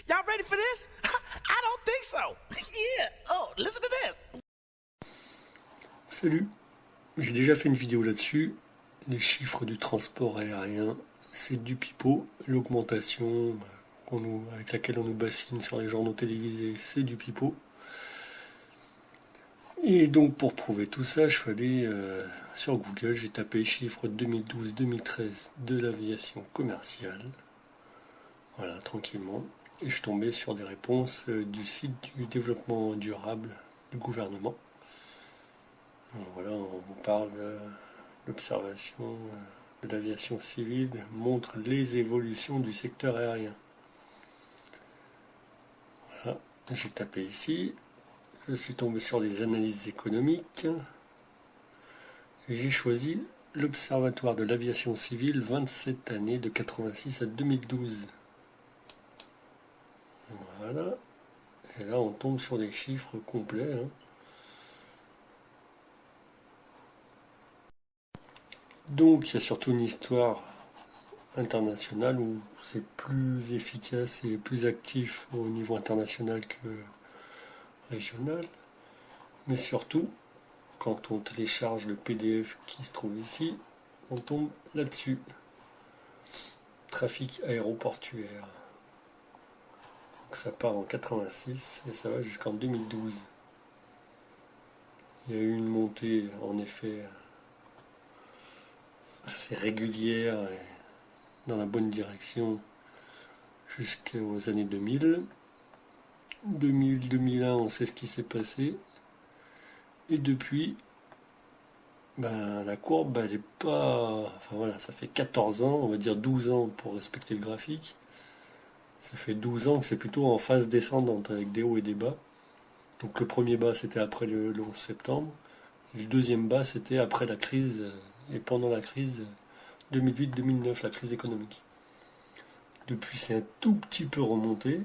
Y'all ready for this? I don't think so. Yeah. Oh, listen to this. Salut, j'ai déjà fait une vidéo là-dessus. Les chiffres du transport aérien, c'est du pipeau. L'augmentation avec laquelle on nous bassine sur les journaux télévisés, c'est du pipeau. Et donc pour prouver tout ça, je suis allé sur Google, j'ai tapé chiffres 2012-2013 de l'aviation commerciale. Voilà, tranquillement. Et je suis tombé sur des réponses du site du développement durable du gouvernement. Alors voilà, on vous parle de l'observation de l'aviation civile, montre les évolutions du secteur aérien. Voilà, j'ai tapé ici. Je suis tombé sur des analyses économiques et j'ai choisi l'Observatoire de l'aviation civile 27 années de 86 à 2012. Voilà. Et là on tombe sur des chiffres complets. Donc il y a surtout une histoire internationale où c'est plus efficace et plus actif au niveau international que régional, mais surtout quand on télécharge le PDF qui se trouve ici, on tombe là-dessus. Trafic aéroportuaire. Donc ça part en 86 et ça va jusqu'en 2012. Il y a eu une montée en effet assez régulière et dans la bonne direction jusqu'aux années 2000. 2000-2001, on sait ce qui s'est passé. Et depuis, la courbe, elle est pas... Enfin voilà, ça fait 14 ans, on va dire 12 ans pour respecter le graphique. Ça fait 12 ans que c'est plutôt en phase descendante avec des hauts et des bas. Donc le premier bas, c'était après le 11 septembre. Et le deuxième bas, c'était après la crise et pendant la crise 2008-2009, la crise économique. Depuis, c'est un tout petit peu remonté.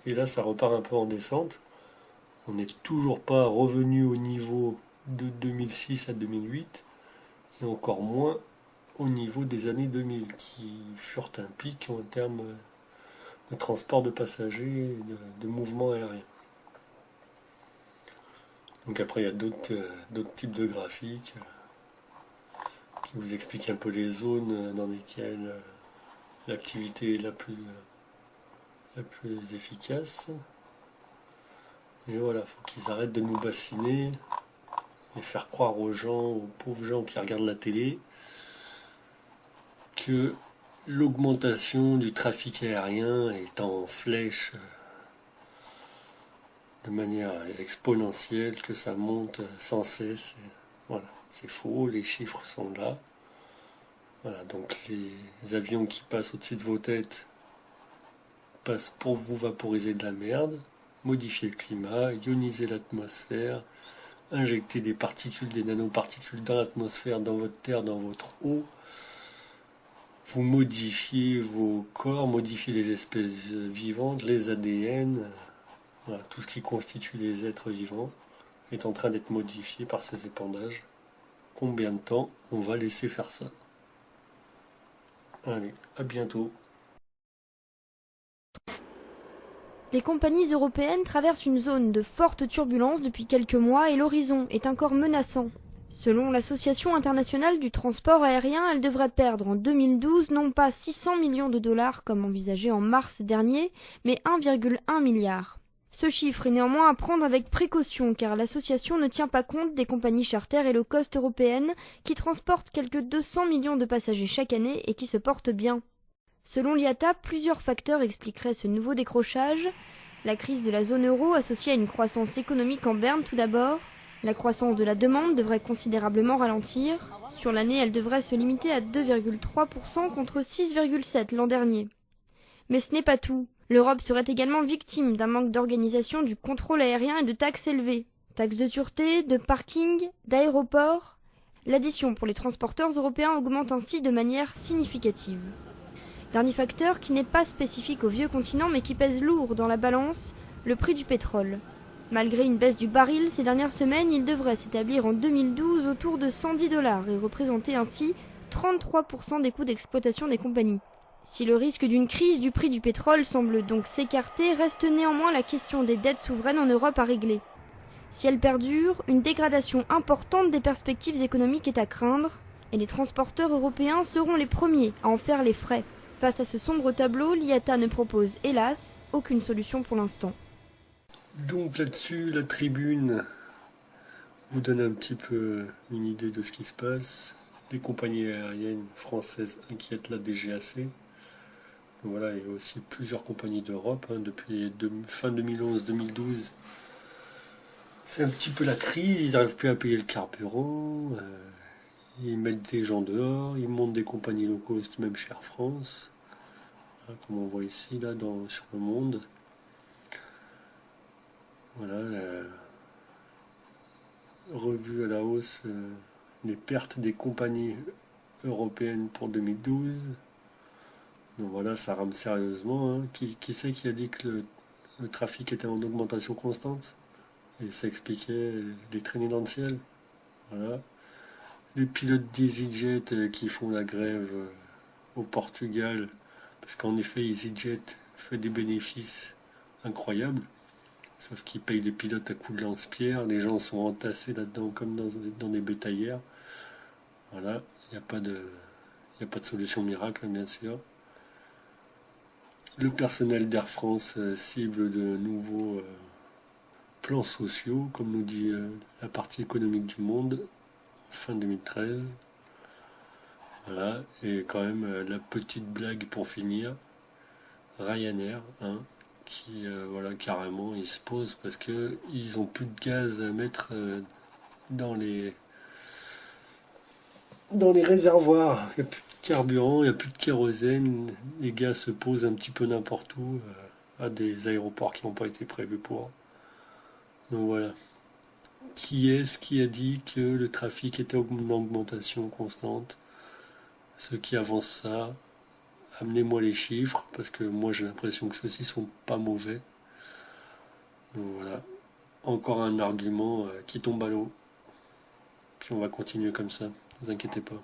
Et là, ça repart un peu en descente. On n'est toujours pas revenu au niveau de 2006 à 2008, et encore moins au niveau des années 2000, qui furent un pic en termes de transport de passagers et de mouvements aériens. Donc après, il y a d'autres types de graphiques qui vous expliquent un peu les zones dans lesquelles l'activité est la plus efficace. Et voilà, faut qu'ils arrêtent de nous bassiner et faire croire aux gens, aux pauvres gens qui regardent la télé, que l'augmentation du trafic aérien est en flèche de manière exponentielle, que ça monte sans cesse. Et voilà, c'est faux, les chiffres sont là. Voilà, donc les avions qui passent au-dessus de vos têtes passent pour vous vaporiser de la merde, modifier le climat, ioniser l'atmosphère, injecter des particules, des nanoparticules dans l'atmosphère, dans votre terre, dans votre eau. Vous modifiez vos corps, modifiez les espèces vivantes, les ADN, voilà, tout ce qui constitue les êtres vivants est en train d'être modifié par ces épandages. Combien de temps on va laisser faire ça? Allez, à bientôt. Les compagnies européennes traversent une zone de forte turbulence depuis quelques mois et l'horizon est encore menaçant. Selon l'Association internationale du transport aérien, elle devrait perdre en 2012 non pas 600 millions de dollars comme envisagé en mars dernier, mais 1,1 milliard. Ce chiffre est néanmoins à prendre avec précaution car l'association ne tient pas compte des compagnies charter et low-cost européennes qui transportent quelques 200 millions de passagers chaque année et qui se portent bien. Selon l'IATA, plusieurs facteurs expliqueraient ce nouveau décrochage. La crise de la zone euro associée à une croissance économique en berne tout d'abord. La croissance de la demande devrait considérablement ralentir. Sur l'année, elle devrait se limiter à 2,3% contre 6,7% l'an dernier. Mais ce n'est pas tout. L'Europe serait également victime d'un manque d'organisation du contrôle aérien et de taxes élevées. Taxes de sûreté, de parking, d'aéroports. L'addition pour les transporteurs européens augmente ainsi de manière significative. Dernier facteur qui n'est pas spécifique au vieux continent mais qui pèse lourd dans la balance, le prix du pétrole. Malgré une baisse du baril ces dernières semaines, il devrait s'établir en 2012 autour de $110 et représenter ainsi 33% des coûts d'exploitation des compagnies. Si le risque d'une crise du prix du pétrole semble donc s'écarter, reste néanmoins la question des dettes souveraines en Europe à régler. Si elle perdure, une dégradation importante des perspectives économiques est à craindre, et les transporteurs européens seront les premiers à en faire les frais. Face à ce sombre tableau, l'IATA ne propose, hélas, aucune solution pour l'instant. Donc là-dessus, la tribune vous donne un petit peu une idée de ce qui se passe. Les compagnies aériennes françaises inquiètent la DGAC. Voilà, il y a aussi plusieurs compagnies d'Europe, depuis fin 2011-2012. C'est un petit peu la crise, ils n'arrivent plus à payer le carburant, ils mettent des gens dehors, ils montent des compagnies low cost, même chez Air France, voilà, comme on voit ici là sur le monde. Voilà, revue à la hausse les pertes des compagnies européennes pour 2012. Donc voilà, ça rame sérieusement. Qui c'est qui a dit que le trafic était en augmentation constante? Et ça expliquait les traînées dans le ciel. Voilà. Les pilotes d'EasyJet qui font la grève au Portugal, parce qu'en effet, EasyJet fait des bénéfices incroyables, sauf qu'ils payent des pilotes à coups de lance-pierre, les gens sont entassés là-dedans comme dans des bétaillères. Voilà, il n'y a pas de solution miracle, bien sûr. Le personnel d'Air France cible de nouveaux plans sociaux, comme nous dit la partie économique du Monde, fin 2013. Voilà, et quand même la petite blague pour finir, Ryanair, qui voilà, carrément ils se posent parce que ils ont plus de gaz à mettre dans les réservoirs. Il n'y a plus de carburant, il n'y a plus de kérosène, les gars se posent un petit peu n'importe où à des aéroports qui n'ont pas été prévus pour. Donc voilà. Qui est-ce qui a dit que le trafic était en augmentation constante? Ceux qui avancent ça, amenez-moi les chiffres, parce que moi j'ai l'impression que ceux-ci sont pas mauvais. Donc voilà, encore un argument qui tombe à l'eau. Puis on va continuer comme ça, ne vous inquiétez pas.